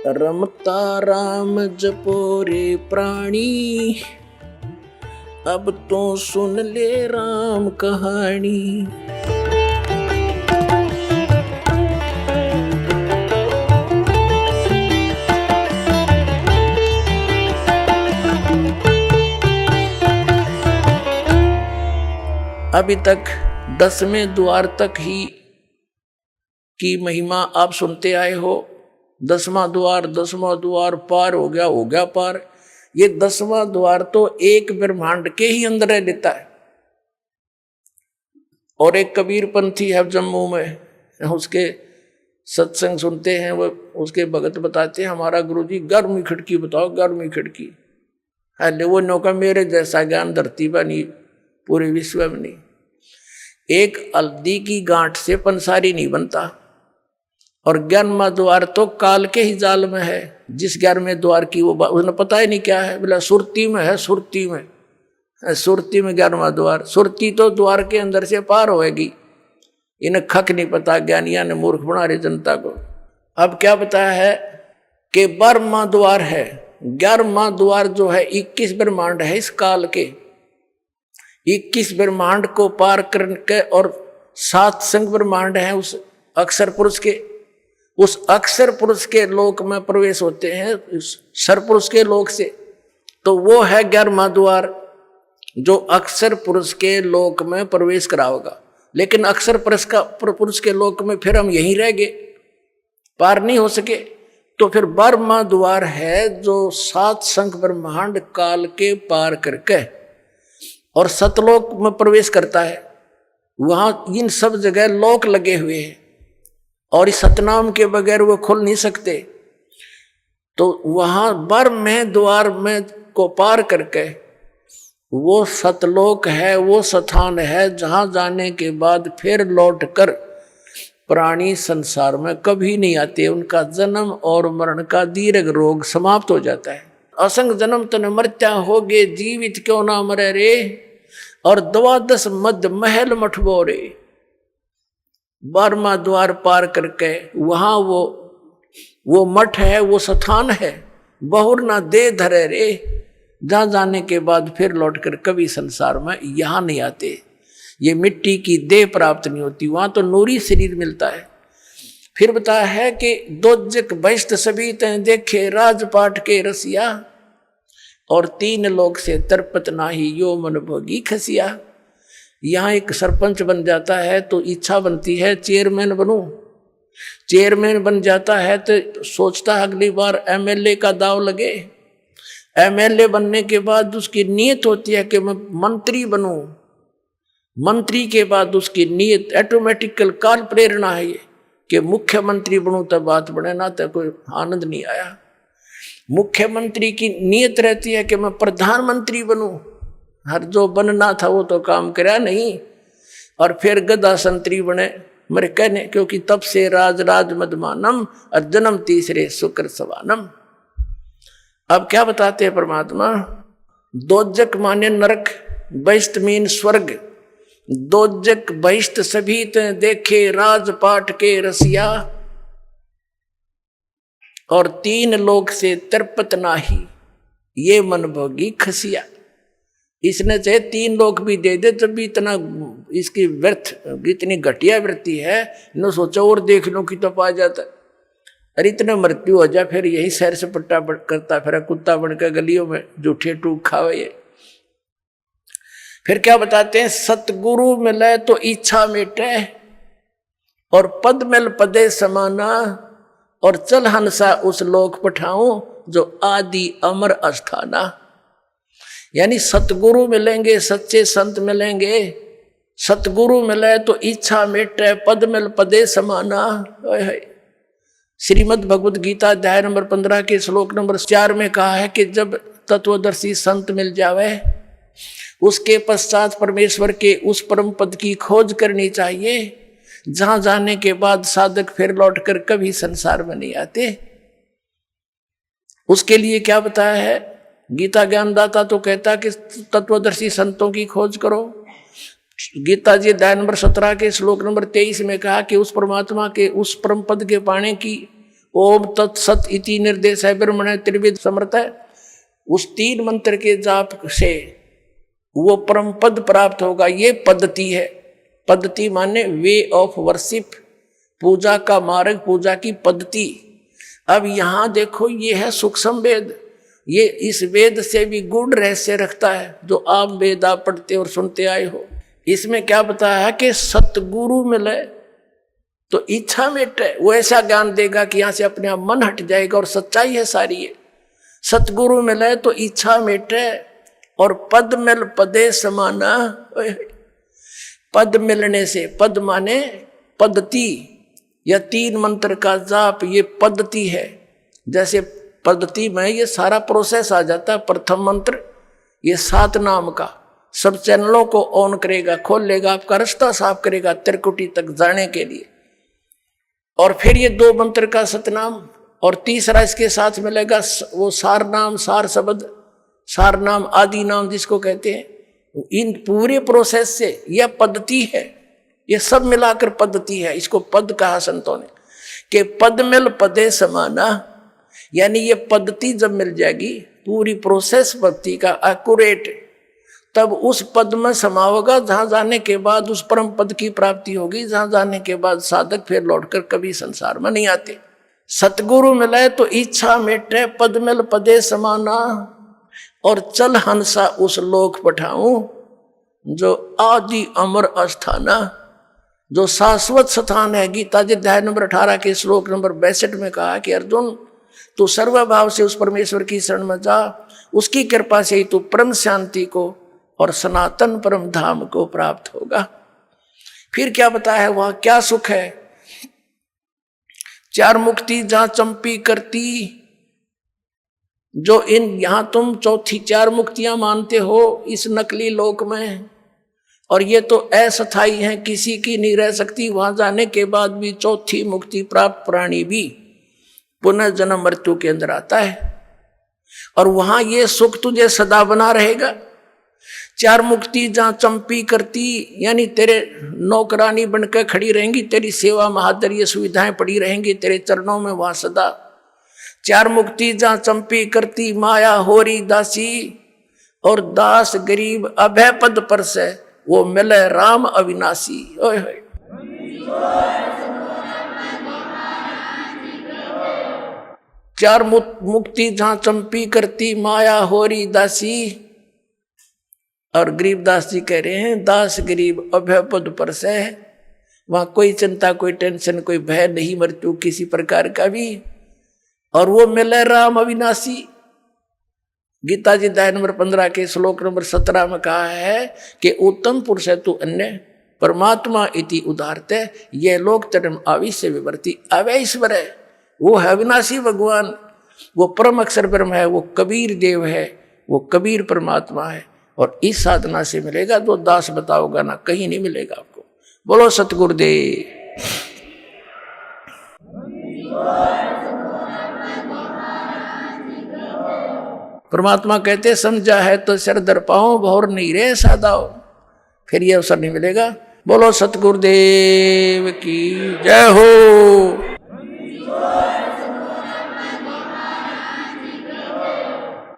रमता राम जपो रे प्राणी, अब तो सुन ले राम कहानी। अभी तक 10वें द्वार तक ही की महिमा आप सुनते आए हो। 10वां द्वार पार हो गया पार। ये 10वां द्वार तो एक ब्रह्मांड के ही अंदर रह लेता है। और एक कबीर पंथी है जम्मू में, उसके सत्संग सुनते हैं, वो उसके भगत बताते हैं हमारा गुरुजी 11वीं खिड़की बताओ, 11वीं खिड़की। अरे वो नौका मेरे जैसा ज्ञान धरती पर नहीं, पूरे विश्व में नहीं। एक हल्दी की गांठ से पंसारी नहीं बनता। और 11वां द्वार तो काल के ही जाल में है। जिस 11वें द्वार की वो उसने पता ही नहीं क्या है, बोला सुरती में है, सुरती में 11वां द्वार। सुरती तो द्वार के अंदर से पार होएगी। इन्हें खक नहीं पता, ज्ञानिया ने मूर्ख बना रहे जनता को। अब क्या बताया है कि 12वां द्वार है। 11वां द्वार जो है 21 ब्रह्मांड है इस काल के। 21 ब्रह्मांड को पार करके और 7 संग ब्रह्मांड है उस अक्षर पुरुष के। उस अक्षर पुरुष के लोक में प्रवेश होते हैं उस सरपुरुष के लोक से। तो वो है 11वां द्वार जो अक्षर पुरुष के लोक में प्रवेश कराओगा। लेकिन अक्षर पुरुष के लोक में फिर हम यहीं रह गए, पार नहीं हो सके। तो फिर 12वां द्वार है जो 7 संख ब्रह्मांड काल के पार करके और सतलोक में प्रवेश करता है। वहां इन सब जगह लोक लगे हुए हैं और इस सतनाम के बगैर वो खुल नहीं सकते। तो वहां 12वें द्वार में को पार करके वो सतलोक है, वो स्थान है जहां जाने के बाद फिर लौट कर प्राणी संसार में कभी नहीं आते। उनका जन्म और मरण का दीर्घ रोग समाप्त हो जाता है। असंग जन्म तन मर्त्या होगे, जीवित क्यों ना मरे रे, और 12 मध्य महल मठबो रे। 12वां द्वार पार करके वहां वो मठ है, वो स्थान है, बहुर ना दे धरे रे, जहां जाने के बाद फिर लौटकर कभी संसार में यहां नहीं आते। ये मिट्टी की देह प्राप्त नहीं होती, वहां तो नूरी शरीर मिलता है। फिर बताया है कि दोजक बहिष्ट सभी तैं देखे राजपाट के रसिया, और 3 लोग से तरपत नाही यो मन भोगी खसिया। यहाँ एक सरपंच बन जाता है तो इच्छा बनती है चेयरमैन बनूं। चेयरमैन बन जाता है तो सोचता है अगली बार एमएलए का दाव लगे। एमएलए बनने के बाद उसकी नीयत होती है कि मैं मंत्री बनूं। मंत्री के बाद उसकी नीयत ऑटोमेटिकल काल प्रेरणा है ये कि मुख्यमंत्री बनूं, तब बात बने ना तो कोई आनंद नहीं आया। मुख्यमंत्री की नीयत रहती है कि मैं प्रधानमंत्री बनूं। हर जो बनना था वो तो काम करा नहीं। और फिर गदा संतरी बने मेरे कहने, क्योंकि तब से राज मदमानम और जन्म तीसरे शुक्र सवानम। अब क्या बताते हैं परमात्मा, दोजक माने नरक, बहिष्ट मीन स्वर्ग। दोजक बहिष्ट सभी ते देखे राजपाट के रसिया, और 3 लोग से तरपत नाही ये मन भोगी खसिया। इसने चाहे 3 लोग भी दे दे तब भी इतना इसकी व्यर्थ, इतनी घटिया वृत्ति है। न सोचा और देख लो कि तो पा जाता। अरे इतना मृत्यु हो जाए फिर यही सैर से पट्टा करता फिर कुत्ता बनकर गलियों में जूठे टूक खावे ये। फिर क्या बताते हैं, सतगुरु मिले तो इच्छा मिटे, और पद मिल पदे समाना, और चल हंसा उस लोक पठाऊं जो आदि अमर अस्थाना। यानी सतगुरु मिलेंगे, सच्चे संत मिलेंगे। सतगुरु मिले तो इच्छा मिटे, पद मिल पदे समाना। श्रीमद् भगवद गीता अध्याय नंबर 15 के श्लोक नंबर 4 में कहा है कि जब तत्वदर्शी संत मिल जावे उसके पश्चात परमेश्वर के उस परम पद की खोज करनी चाहिए, जहां जाने के बाद साधक फिर लौटकर कभी संसार में नहीं आते। उसके लिए क्या बताया है, गीता ज्ञानदाता तो कहता कि तत्वदर्शी संतों की खोज करो। गीता जी अध्याय नंबर 17 के श्लोक नंबर 23 में कहा कि उस परमात्मा के उस परम पद के पाने की ओम तत्सत इति निर्देश है ब्रह्मण त्रिविध समर्थ है। उस 3 मंत्र के जाप से वो परम पद प्राप्त होगा। ये पद्धति है। पद्धति माने वे ऑफ वर्शिप, पूजा का मार्ग, पूजा की पद्धति। अब यहां देखो ये है सूक्ष्म वेद। ये इस वेद से भी गूढ़ रहस्य रखता है जो आप वेद आप पढ़ते और सुनते आए हो। इसमें क्या बताया है कि सतगुरु मिले तो इच्छा मिटे। वो ऐसा ज्ञान देगा कि यहां से अपने आप मन हट जाएगा और सच्चाई है सारी है। सतगुरु मिले तो इच्छा मिटे और पद मिल पदे समाना। पद मिलने से, पद माने पद्धति या 3 मंत्र का जाप, ये पद्धति है। जैसे पद्धति में ये सारा प्रोसेस आ जाता है। प्रथम मंत्र ये 7 नाम का सब चैनलों को ऑन करेगा, खोल लेगा, आपका रास्ता साफ करेगा त्रिकुटी तक जाने के लिए। और फिर ये 2 मंत्र का सतनाम और तीसरा इसके साथ मिलेगा वो सार नाम, सार शब्द, सार नाम, आदि नाम जिसको कहते हैं। इन पूरे प्रोसेस से यह पद्धति है। ये सब मिलाकर पद्धति है। इसको पद कहा संतों ने कि पद मिल पदे समाना। यानी ये पद्धति जब मिल जाएगी, पूरी प्रोसेस पद्धति का एक्यूरेट, तब उस पद में समाओगा जहां जाने के बाद उस परम पद की प्राप्ति होगी, जहां जाने के बाद साधक फिर लौटकर कभी संसार में नहीं आते। सतगुरु मिले तो इच्छा मिटे, पद मिल पदे समाना, और चल हंसा उस लोक पठाऊं जो आदि अमर अस्थाना, जो शाश्वत स्थान है। गीता जी अध्याय नंबर 18 के श्लोक नंबर 62 में कहा कि अर्जुन तू सर्वभाव से उस परमेश्वर की शरण में जा, उसकी कृपा से ही तू परम शांति को और सनातन परम धाम को प्राप्त होगा। फिर क्या बताया है वहां क्या सुख है। 4 मुक्ति जहां चंपी करती, जो इन यहां तुम चौथी 4 मुक्तियां मानते हो इस नकली लोक में, और ये तो अस्थायी है, किसी की नहीं रह सकती। वहां जाने के बाद भी चौथी मुक्ति प्राप्त प्राणी भी पुनः जन्म मृत्यु के अंदर आता है, और वहां ये सुख तुझे सदा बना रहेगा। 4 मुक्ति जहां चंपी करती, यानी तेरे नौकरानी बनकर खड़ी रहेंगी, तेरी सेवा महादर ये सुविधाएं पड़ी रहेंगी तेरे चरणों में वहां सदा। 4 मुक्ति जहां चंपी करती, माया होरी दासी, और दास गरीब अभय पद पर से वो मिले राम अविनाशी। ओए होए 4 मुक्ति जहां चंपी करती, माया होरी दासी, और गरीबदास जी कह रहे हैं दास गरीब अभय पद पर से। वहां कोई चिंता, कोई टेंशन, कोई भय नहीं मृत्यु किसी प्रकार का भी, और वो मिले राम अविनाशी। गीता जी अध्याय नंबर 15 के श्लोक नंबर 17 में कहा है कि उत्तम पुरुष है तू अन्य परमात्मा इति उदारते, ये लोक तरम आविश्य विवर्ती। अवय ईश्वर है, वो है अविनाशी भगवान, वो परम अक्षर ब्रह्म है, वो कबीर देव है, वो कबीर परमात्मा है। और इस साधना से मिलेगा जो दास बताओगा ना, कहीं नहीं मिलेगा आपको। बोलो सतगुरुदेव। परमात्मा कहते समझा है तो सिर दर पाओ, भौर नहीं रे सादाओ, फिर ये अवसर नहीं मिलेगा। बोलो सतगुरुदेव की जय हो।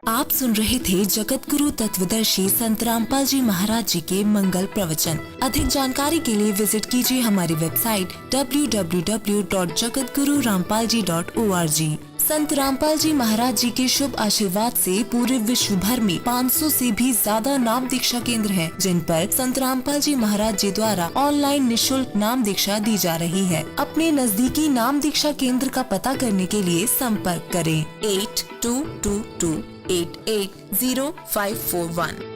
आप सुन रहे थे जगत गुरु तत्वदर्शी संत रामपाल जी महाराज जी के मंगल प्रवचन। अधिक जानकारी के लिए विजिट कीजिए हमारी वेबसाइट www.jagatgururampalji.org। संत रामपाल जी महाराज जी के शुभ आशीर्वाद से पूरे विश्व भर में 500 से भी ज्यादा नाम दीक्षा केंद्र हैं, जिन पर संत रामपाल जी महाराज जी द्वारा ऑनलाइन निशुल्क नाम दीक्षा दी जा रही है। अपने नजदीकी नाम दीक्षा केंद्र का पता करने के लिए संपर्क करें 8222880541।